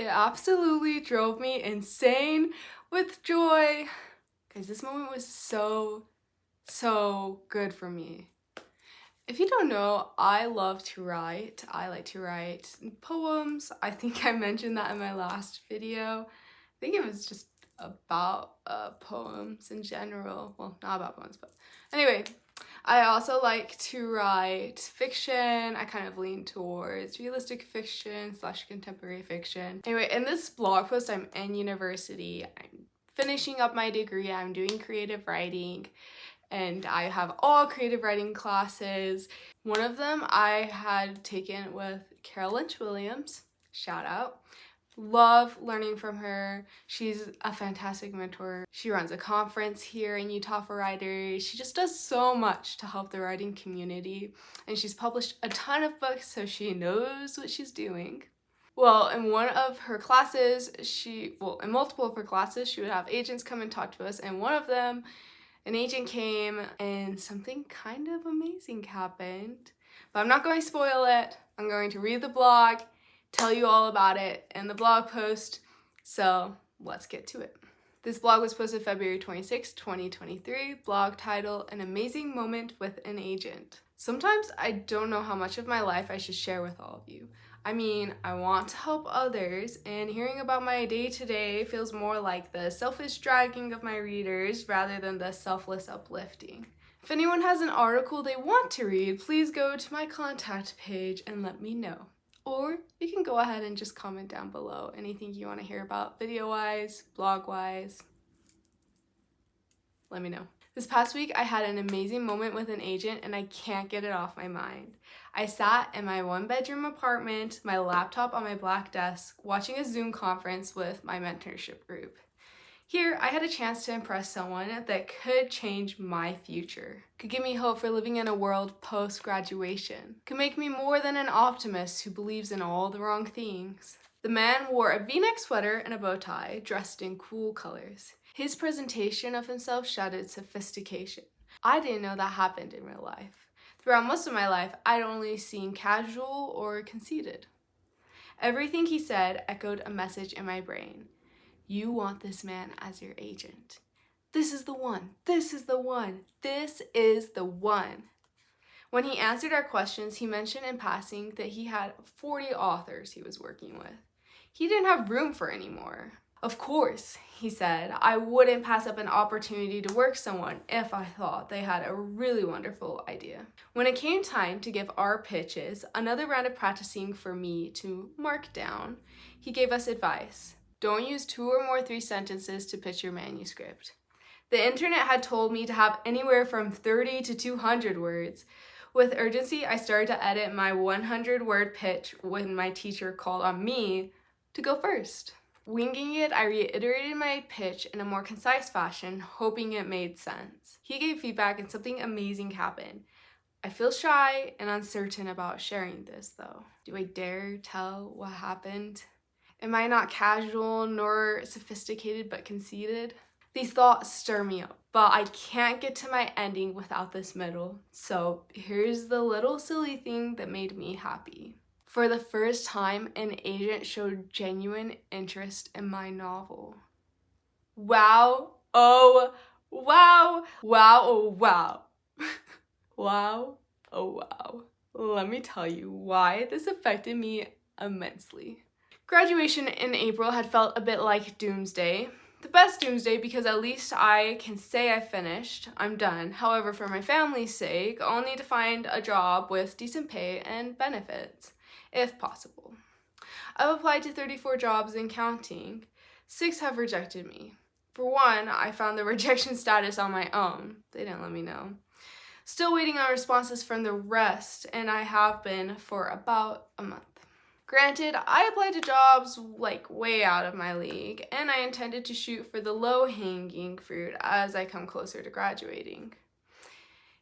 It absolutely drove me insane with joy. Guys, this moment was so good for me. If you don't know, I love to write. I like to write poems. I think I mentioned that in my last video. I think it was just about poems in general. Well, not about poems, but anyway. I also like to write fiction. I kind of lean towards realistic fiction / contemporary fiction. Anyway, in this blog post, I'm in university. I'm finishing up my degree. I'm doing creative writing, and I have all creative writing classes. One of them I had taken with Carol Lynch Williams. Shout out. Love learning from her. She's a fantastic mentor. She runs a conference here in Utah for writers. She just does so much to help the writing community, and she's published a ton of books, so she knows what she's doing. Well, in one of her classes, in multiple of her classes, she would have agents come and talk to us, and one of them, an agent came and something kind of amazing happened. But I'm not going to spoil it. I'm going to read the blog, tell you all about it in the blog post, so let's get to it. This blog was posted February 26, 2023, blog title, An Amazing Moment with an Agent. Sometimes I don't know how much of my life I should share with all of you. I mean, I want to help others, and hearing about my day-to-day feels more like the selfish dragging of my readers rather than the selfless uplifting. If anyone has an article they want to read, please go to my contact page and let me know. Or you can go ahead and just comment down below anything you want to hear about video-wise, blog-wise. Let me know. This past week, I had an amazing moment with an agent and I can't get it off my mind. I sat in my one-bedroom apartment, my laptop on my black desk, watching a Zoom conference with my mentorship group. Here, I had a chance to impress someone that could change my future, could give me hope for living in a world post-graduation, could make me more than an optimist who believes in all the wrong things. The man wore a V-neck sweater and a bow tie, dressed in cool colors. His presentation of himself shouted sophistication. I didn't know that happened in real life. Throughout most of my life, I'd only seen casual or conceited. Everything he said echoed a message in my brain. You want this man as your agent. This is the one. This is the one. This is the one. When he answered our questions, he mentioned in passing that he had 40 authors he was working with. He didn't have room for any more. Of course, he said, I wouldn't pass up an opportunity to work someone if I thought they had a really wonderful idea. When it came time to give our pitches, another round of practicing for me to mark down, he gave us advice. Don't use 2 or more 3 sentences to pitch your manuscript. The internet had told me to have anywhere from 30 to 200 words. With urgency, I started to edit my 100-word pitch when my teacher called on me to go first. Winging it, I reiterated my pitch in a more concise fashion, hoping it made sense. He gave feedback and something amazing happened. I feel shy and uncertain about sharing this, though. Do I dare tell what happened? Am I not casual nor sophisticated but conceited? These thoughts stir me up, but I can't get to my ending without this middle. So here's the little silly thing that made me happy. For the first time, an agent showed genuine interest in my novel. Wow, oh, wow, wow, oh, wow. Wow, oh, wow. Let me tell you why this affected me immensely. Graduation in April had felt a bit like doomsday. The best doomsday because at least I can say I finished, I'm done. However, for my family's sake, I'll need to find a job with decent pay and benefits, if possible. I've applied to 34 jobs and counting. 6 have rejected me. For one, I found the rejection status on my own. They didn't let me know. Still waiting on responses from the rest, and I have been for about a month. Granted, I applied to jobs way out of my league, and I intended to shoot for the low-hanging fruit as I come closer to graduating.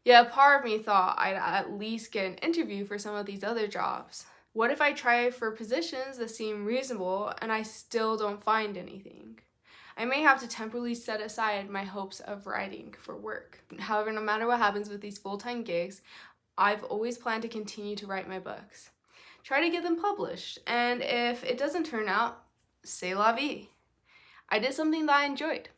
Yet a part of me thought I'd at least get an interview for some of these other jobs. What if I try for positions that seem reasonable and I still don't find anything? I may have to temporarily set aside my hopes of writing for work. However, no matter what happens with these full-time gigs, I've always planned to continue to write my books. Try to get them published, and if it doesn't turn out, c'est la vie. I did something that I enjoyed,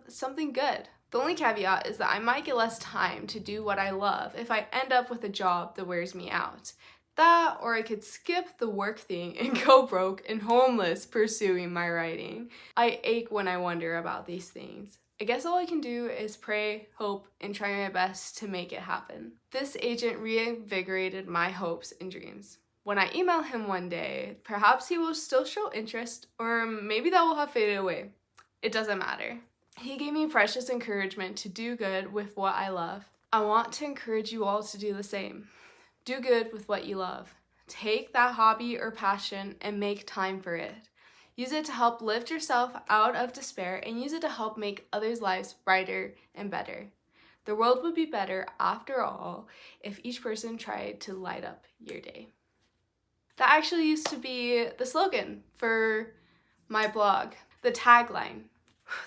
something good. The only caveat is that I might get less time to do what I love if I end up with a job that wears me out. That, or I could skip the work thing and go broke and homeless pursuing my writing. I ache when I wonder about these things. I guess all I can do is pray, hope, and try my best to make it happen. This agent reinvigorated my hopes and dreams. When I email him one day, perhaps he will still show interest, or maybe that will have faded away. It doesn't matter. He gave me precious encouragement to do good with what I love. I want to encourage you all to do the same. Do good with what you love. Take that hobby or passion and make time for it. Use it to help lift yourself out of despair and use it to help make others' lives brighter and better. The world would be better, after all, if each person tried to light up your day. That actually used to be the slogan for my blog, the tagline.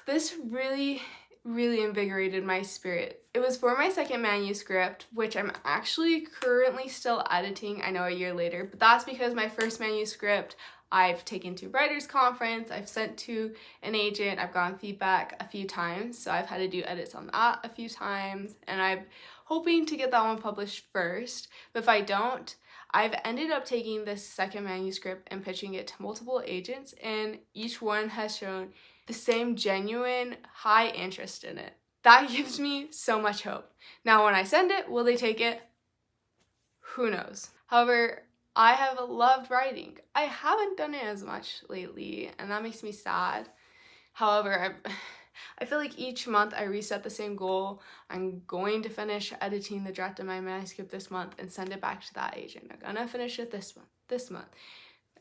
This really invigorated my spirit. It was for my second manuscript, which I'm actually currently still editing, I know a year later, but that's because my first manuscript I've taken to writers conference, I've sent to an agent, I've gotten feedback a few times, so I've had to do edits on that a few times, and I'm hoping to get that one published first, but if I don't, I've ended up taking this second manuscript and pitching it to multiple agents, and each one has shown the same genuine high interest in it. That gives me so much hope. Now when I send it, will they take it? Who knows? However, I have loved writing. I haven't done it as much lately, and that makes me sad. However, I feel like each month I reset the same goal. I'm going to finish editing the draft of my manuscript this month and send it back to that agent. I'm gonna finish it this month.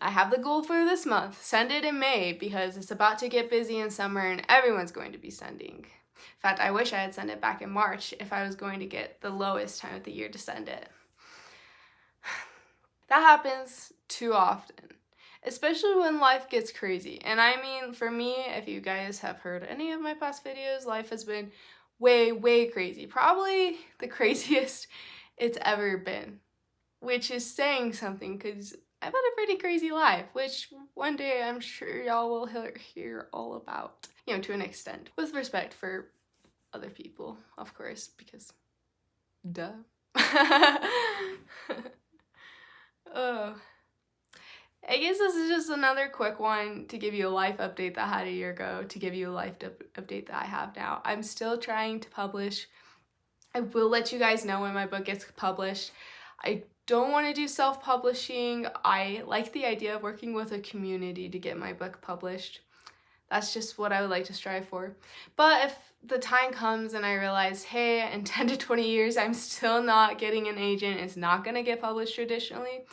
I have the goal for this month. Send it in May because it's about to get busy in summer and everyone's going to be sending. In fact, I wish I had sent it back in March if I was going to get the lowest time of the year to send it. That happens too often, especially when life gets crazy. And I mean, for me, if you guys have heard any of my past videos, life has been way crazy. Probably the craziest it's ever been, which is saying something because I've had a pretty crazy life, which one day I'm sure y'all will hear all about, to an extent, with respect for other people, of course, because duh. Oh, I guess this is just another quick one to give you a life update that I had a year ago, to give you a life update that I have now. I'm still trying to publish. I will let you guys know when my book gets published. I don't want to do self-publishing. I like the idea of working with a community to get my book published. That's just what I would like to strive for. But if the time comes and I realize, hey, in 10 to 20 years, I'm still not getting an agent, it's not going to get published traditionally,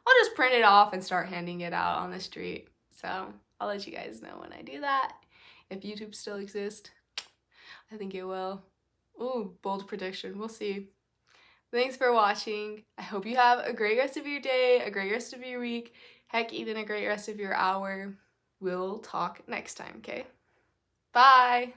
I'll just print it off and start handing it out on the street. So I'll let you guys know when I do that. If YouTube still exists, I think it will. Ooh, bold prediction. We'll see. Thanks for watching. I hope you have a great rest of your day, a great rest of your week, heck, even a great rest of your hour. We'll talk next time, okay? Bye!